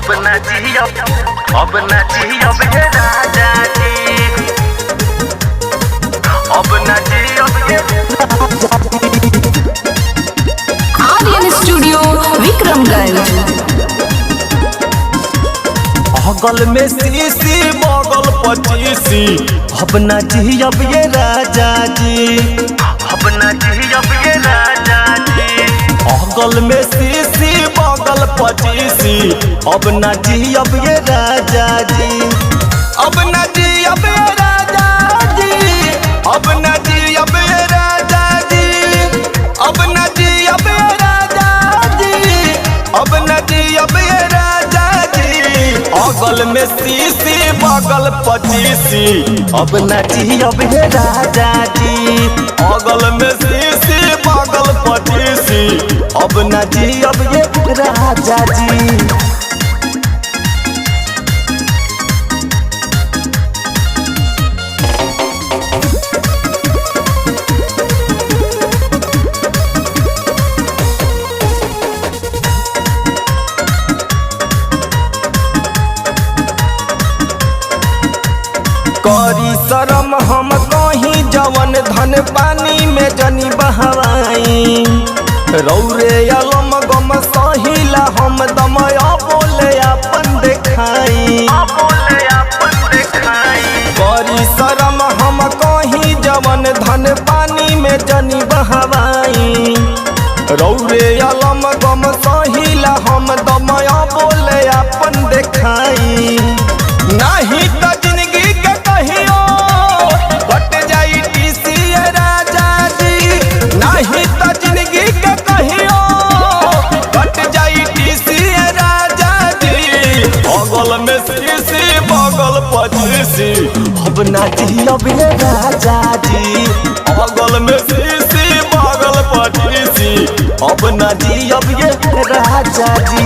अब न जियब हे राजा जी, अब न जियब हे आर्यन स्टूडियो विक्रमगंज। अगल में सीसी बगल पचीसी, अब न जियब ये राजा जी, अब न जियब ये राजा जी। अगल में सीसी बगल पचीसी, अब न जियब ये राजा जी, अब न जियब ये राजा जी, अब न जियब ये राजा जी, अब न जियब ये राजा जी, अब न जियब ये राजा जी। अगल में सीसी बगल पचीसी, अब न जियब हे राजा जी, अगल में सीसी बगल पचीसी, अब न जियब ये राजा जी। करी शरम हम कहीं जवन धन पानी में जनी बहवाई, रौरे अलम गम सहिला हम दमया बोले अपन देखाई, करी शरम हम कहीं जवन धन पानी में जनी बहवाई, रौरे अलम गम सहिला हम दमया बोले अपन देखाई। नहीं तो जिंदगी के कहियो कट जाई टीसी राजा जी, नहीं तो जिंदगी के कहियो कट जाई टीसी राजा जी। अगल में सीसी बगल पचीसी, अब ना जियब ये राजा जी, अगल में सीसी बगल पचीसी, अब ना जियब ये राजा जी।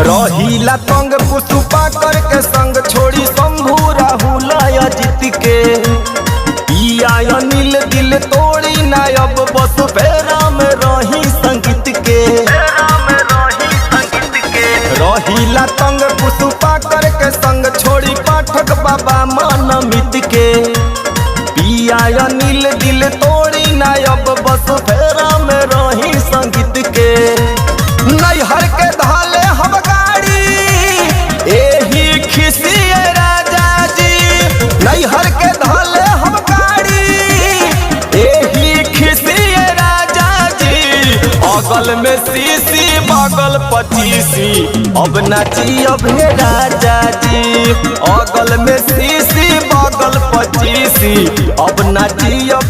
रहीला तंग पुष्पा करके संग छोड़ी शंभू राहुल अजित के, पिया अनिल दिल तोड़ी नायब बस फेरा में रही संगीत के, रहीला तंग पुष्पा करके संग छोड़ी पाठक बाबा मनमित के, पिया अनिल दिल तोड़ी नायब बस फेरा में रही संगीत के। नैहर के धाले हम गाड़ी एही खिसिए राजा जी, नैहर के धाले हम गाड़ी एही खिसिए राजा जी। अगल में सीसी बगल पचीसी, अब ना जियब हे राजा जी, अगल में सीसी बगल पचीसी, अब ना जियब